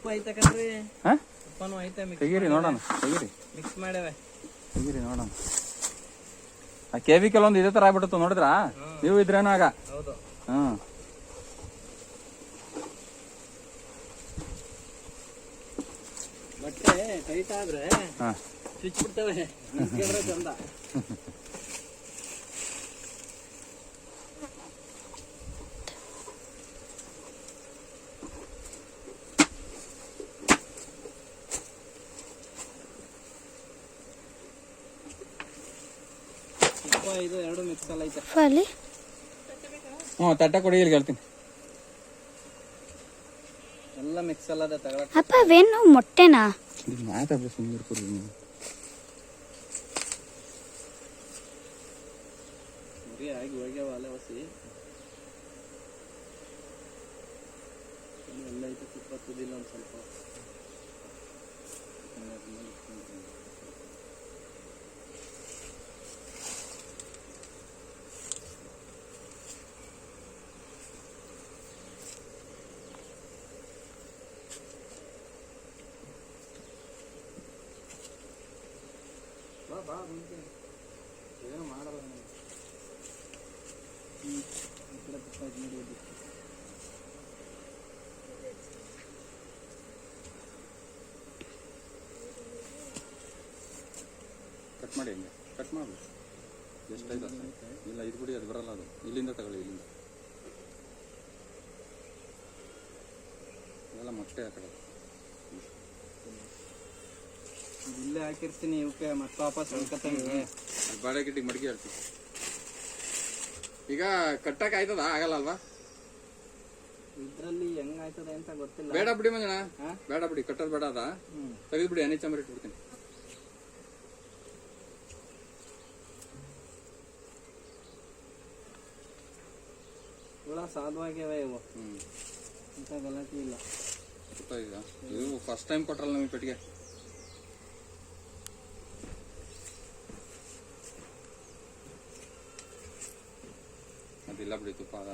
ಉಪ್ಪು ಐತೆ ಕಣ್ರಿ. ಉಪ್ಪನು ಐತೆ. ತೆಗೀರಿ ನೋಡೋಣ. ತೆಗೀರಿ ಮಿಕ್ಸ್ ಮಾಡೇವೆ. ತೆಗೀರಿ ನೋಡೋಣ. ಆ ಕೆವಿ ಕೆಲವೊಂದು ಇದೇ ತರ ಆಗ್ಬಿಡುತ್ತ ನೋಡಿದ್ರಾ? ನೀವು ಇದ್ರೇನೋ ಆಗ. ಹೌದು. ಬಟ್ಟೆ ಟೈಟ್ ಆದ್ರೆ ಸ್ವಿಚ್ ಬಿಡ್ತವೆ. ಚಂದ. ಇದು ಎರಡು ಮಿಕ್ಸ್ ಅಲ್ಲ ಐತೆ. ತಟ್ಟೆ ಕೊಡಿ, ಇಲ್ಲಿ ಹೇಳ್ತೀನಿ. ಎಲ್ಲ ಮಿಕ್ಸ್ ಅಲ್ಲದ ತಗೊಳ. ಅಪ್ಪ ಅವೇನು ಮೊಟ್ಟೆನಾ? ಮಾತಾಡ್ರಿ ಸುಮ್ಮನೆ ಕೊಡಿ ನೀವು. ಮುರಿ ಆಗಿ ಹೋಗ್ಯಾವ ಅಲೆ ಹೊಸಿ. ಎಲ್ಲ ಐತೆ. ತುಪ್ಪ ತುದಿಲ್ಲ ಒಂದು ಸ್ವಲ್ಪ. ಏನು ಮಾಡಲ್ಲ ಕಟ್ ಮಾಡಿ. ಹಿಂಗೆ ಕಟ್ ಮಾಡಿ. ಎಷ್ಟಾಯ್ತು? ಇಲ್ಲ ಇದು ಬಿಡಿ, ಅದು ಬರಲ್ಲ. ಅದು ಇಲ್ಲಿಂದ ತಗೊಳ್ಳಿ. ಇಲ್ಲಿಂದ ಇದೆಲ್ಲ ಮೊಟ್ಟೆ ಹಾಕೊಳ್ಳೋದು. ಇಲ್ಲೇ ಹಾಕಿರ್ತೀನಿ. ಇವಕ್ಕೆ ಮತ್ತೆ ವಾಪಸ್ ಹೇಳ್ಕೊತಂಗೆ ಬಾಳೆ ಗಿಟ್ಟಿಗೆ ಮಡಿಗೆ ಹೇಳ್ತೀನಿ. ಈಗ ಕಟ್ಟಕ್ಕೆ ಆಯ್ತದ? ಆಗಲ್ಲ ಅಲ್ವಾ? ಇದ್ರಲ್ಲಿ ಹೆಂಗ್ ಆಯ್ತದೆ ಅಂತ ಗೊತ್ತಿಲ್ಲ. ಬೇಡ ಬಿಡಿ ಮಂಜಣ್ಣ, ಬೇಡ ಬಿಡಿ. ಕಟ್ಟೋದು ಬೇಡ. ಅದ ತೆಗೆದು ಬಿಡಿ. ಎಣ್ಣೆ ಚಂಬರ್ ಇಟ್ಬಿಡ್ತೀನಿ. ಹುಳ ಸಾಧುವಾಗ್ಯಾವ ಇವು. ಅಂತ ಗಲಾಟೆ ಇಲ್ಲ. ಇದು ಫಸ್ಟ್ ಟೈಮ್ ಕೊಟ್ರಲ್ಲ ನಮಗೆ ಪೆಟ್ಟಿಗೆ. ಅದಿಲ್ಲ ಬಿಡಿ. ತುಪ್ಪ ಅದ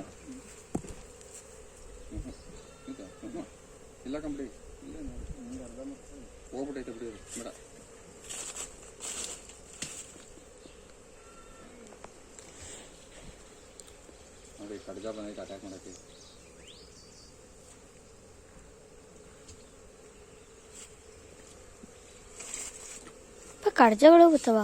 ಇಲ್ಲ ಕಂಬಿಡಿ. ಹೋಗ್ಬಿಟ್ಟೈತೆ ಬಿಡಿ. ಅದು ಬೇಡ. ನೋಡಿ ಕಡ್ಜ ಬಂದೈತೆ ಅಟ್ಯಾಕ್ ಮಾಡಕ್ಕೆ. ಕಡ್ಜಗಳು ಬರ್ತಾವ.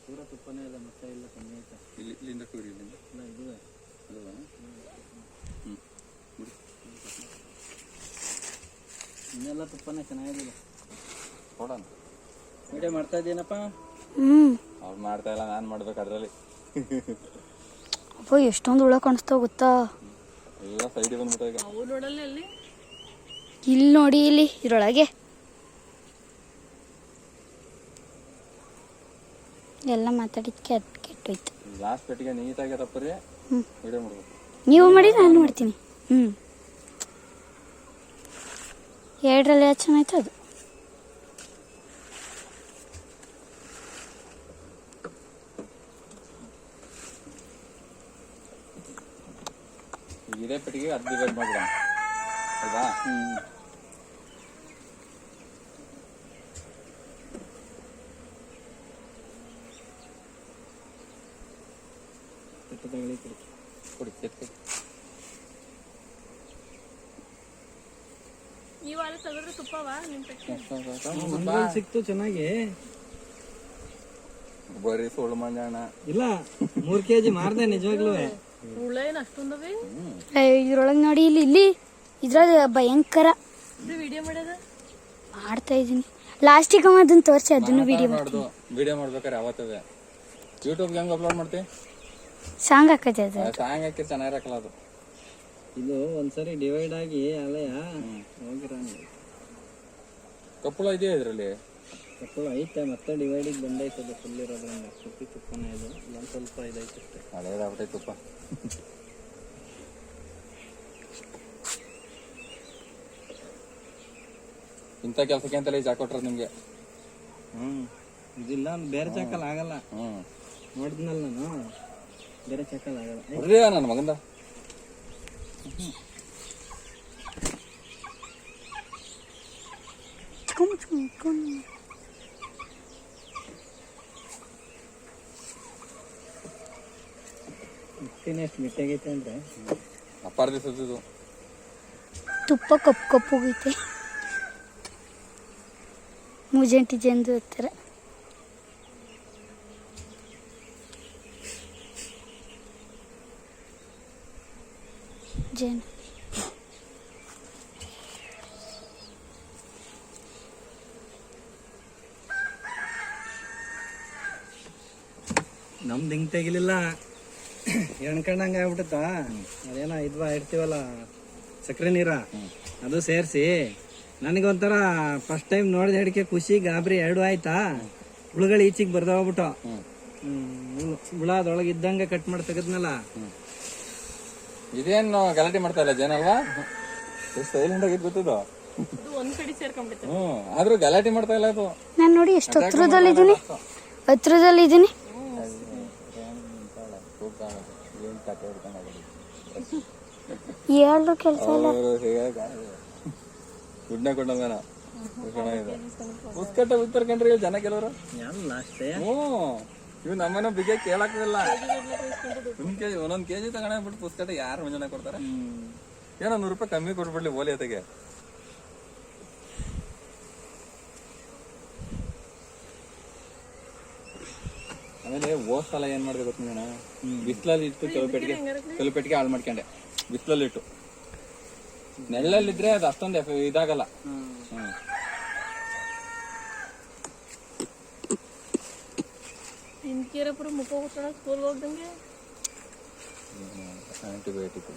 ಪೂರ ತುಪ್ಪನೇ ಇಲ್ಲ. ಮತ್ತೆ ಇಲ್ಲ, ಕಮ್ಮಿ ಐತೆ. ಇಲ್ಲಿಂದ ಕೂರಿ. ಇಲ್ಲಿಂದ ಇಲ್ಲ ಇದುವೆ. ಇನ್ನೆಲ್ಲ ತುಪ್ಪನೇ ಚೆನ್ನಾಗಿಲ್ಲ. ನೋಡೋಣ. ವಿಡಿಯೋ ಮಾಡ್ತಾ ಇದ್ದೀನಪ್ಪ. ಅವ್ರು ಮಾಡ್ತಾ ಇಲ್ಲ, ನಾನು ಮಾಡ್ಬೇಕು ಅದ್ರಲ್ಲಿ. ಅಪ್ಪ ಎಷ್ಟೊಂದು ಹುಳ ಕಾಣಿಸ್ತಾವ ಗೊತ್ತಾ? ಎಲ್ಲ ಸೈಡಿಗೆ ಬಂದ್ಬಿಟ್ಟ. ಈಗ ಇಲ್ಲಿ ನೋಡಿ, ಇಲ್ಲಿ ಇದ್ರೊಳಗೆ ಎಲ್ಲ ಮಾತಾಡಿದ್ಕೆ ಅದು ಕೆಟ್ಟೋಯ್ತು. ಲಾಸ್ಟ್ ಪೆಟ್ಟಿಗೆ ನೀಟಾಗಿ ತಪ್ಪರಿ. ವಿಡಿಯೋ ಮಾಡ್ಬೇಕು. ನೀವು ಮಾಡಿ, ನಾನು ಮಾಡ್ತೀನಿ. ಎರಡರಲ್ಲಿ ಯಾವ್ದು ಚೆನ್ನಾಯ್ತು ಅದು. ಇದೇ ಪೆಟ್ಟಿಗೆ ಅರ್ಧ ಡಿವೈಡ್ ಮಾಡ್ಬಿಡೋಣ ಅಲ್ವಾ? ಕೊಡಿ ಎತ್ತಿ. ಸಿಕ್ತು ಚೆನ್ನಾಗಿ. ಬರೀ ಸುಳ್ಳು ಮಂಜಾಣ. ಇಲ್ಲ 3 kg ಮಾರ್ದೆ ನಿಜವಾಗ್ಲೂ. ಇದ್ರೊಳಗೆ ನೋಡಿ, ಇಲ್ಲಿ ಇಲ್ಲಿ ಇದ್ರಾಗ ಭಯಂಕರ ಮಾಡ್ತಾ ಇದೀನಿ. ಲಾಸ್ಟಿಗೆ ಅದನ್ನ ತೋರಿಸಿ ಅದನ್ನು ವಿಡಿಯೋ ಮಾಡ್ಬೇಕಾರೆ ಅವತ್ತದ ಯೂಟ್ಯೂಬ್ಗೆ ಹೆಂಗ್ ಅಪ್ಲೋಡ್ ಮಾಡ್ತೀವಿ? ಸಾಂಗ್ ಹಾಕತ್ತೆ. ಸಾಂಗ್ ಹಾಕಿ ಚೆನ್ನಾಗಿರಕಲ್ಲ ಅದು. ಇದು ಒಂದ್ಸರಿ ಡಿವೈಡ್ ಆಗಿ ಅಲೆಯ ಹೋಗಿರ. ಕಪ್ಪಳ ಇದೆಯಾ ಇದರಲ್ಲಿ? ಕಪ್ಪಳ ಐತೆ, ಮತ್ತೆ ಡಿವೈಡಿಗೆ ಬಂದೈತದ ಫುಲ್ ಇರೋದ್ರಿಂದ. ಸುತ್ತಿ ತುಪ್ಪನೇ ಇದು. ಇಲ್ಲೊಂದು ಸ್ವಲ್ಪ ಇದೈತೆ. ಹಳೇದಾಗ್ಬಿಟ್ಟೈತೆ ತುಪ್ಪ. ಇಂಥ ಕೆಲಸಕ್ಕೆ ಅಂತಲೇ ಈ ಜಾಗ ಕೊಟ್ರೆ ನಿಮ್ಗೆ. ಇದಿಲ್ಲ ಬೇರೆ ಚಾಕಲ್ ಆಗಲ್ಲ. ಹ್ಮ್ ನೋಡಿದ್ನಲ್ಲ ನಾನು, ಬೇರೆ ಚಾಕಲ್ ಆಗಲ್ಲ. ಬರ್ರಿ ನನ್ನ ಮಗಂದ. ಎಷ್ಟು ಮಿಟ್ಟಾಗೈತೆ ಅಂದ್ರೆ ಅಪ್ಪಾರ ದಿವಸದ್ದು ತುಪ್ಪ ಕಪ್ಪು ಕಪ್ಪು ಹೋಗೈತೆ. ಮೂಜೆಂಟಿ ಜಂದು ಹತ್ತಿರ ಜೇನು. ನಮ್ದು ಹಿಂಗ್ ತೆಗಿಲಿಲ್ಲ, ಎಣ್ಕಂಡಂಗ ಆಗ್ಬಿಟ್ಟತ್ತ. ಅದೇನೋ ಇಡ್ತೀವಲ್ಲ ಸಕ್ಕರೆ ನೀರ, ಅದು ಸೇರಿಸಿ ನನಗೊಂಥರ ಫಸ್ಟ್ ಟೈಮ್ ನೋಡಿದ ಹಿಡಿಕೆ ಖುಷಿ ಗಾಬರಿ ಎರಡು ಆಯ್ತಾ. ಹುಳುಗಳು ಈಚಿಗೆ ಬರ್ದಾವ್ಬಿಟ್ಟು ಹುಳ ಅದ್ರೊಳಗೆ ಇದ್ದಂಗೆ ಕಟ್ ಮಾಡಿ ತೆಗದ್ನಲ್ಲ. ಇದೇನು ಗಲಾಟೆ ಮಾಡ್ತಾ ಇಲ್ಲ ಜೇನಲ್ವಾ? ಎಷ್ಟು ಸೈಲೆಂಟ್ ಆಗಿದ್ ಗೊತ್ತದು. ಆದ್ರೂ ಗಲಾಟೆ ಮಾಡ್ತಾ ಇಲ್ಲ ಅದು. ನಾನು ನೋಡಿ ಎಷ್ಟು ಹತ್ರದಲ್ಲಿದ್ದೀನಿ, ಹತ್ರದಲ್ಲಿದ್ದೀನಿ. ಹೇಳ್ರು ಕೆಲಸ ಇಲ್ಲ. ದುಡ್ಡನ್ನ ಕೊಟ್ಟಂಗನ ಪುಸ್ತಕ ಉತ್ತರ್ಕಂಡ್ರಿ ಜನ ಕೆಲವರು. ಇವ್ ನಮ್ಮನ್ನ ಬಿಗೆ ಕೇಳಕ್ಕಿಲ್ಲ. ಒಂದೊಂದ್ ಕೆಜಿ ತಗೊಂಡ್ಬಿಟ್ಟು ಪುಸ್ತಕ ಯಾರು ಮಂಜನ ಕೊಡ್ತಾರೆ? ಏನೋ 100 ರೂಪಾಯಿ ಕಮ್ಮಿ ಕೊಟ್ಬಿಡ್ಲಿ ಓಲಿ ಅತೆಗೆ. ಆಮೇಲೆ ಹೋದ್ ಸಲ ಏನ್ ಮಾಡಿದೆ ಗೊತ್ತ, ಬಿಸಿಲಲ್ಲಿ ಇಟ್ಟು ಕೆಲವು ಪೆಟ್ಟಿಗೆ ಹಾಳು ಮಾಡ್ಕೊಂಡೆ. ಬಿಸಿಲಲ್ಲಿ ಇಟ್ಟು ನೆಳ್ಳಲ್ಲಿದ್ರೆ ಅದು ಅಷ್ಟೊಂದು ಇದಾಗಲ್ಲ. ಆಂಟಿಬಯೋಟಿಕ್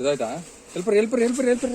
ಇದಾಯ್ತಾ? ಎಲ್ಪರ್ ಎಲ್ಪರ್ ಎಲ್ಪರ್ ಎಲ್ಪರ್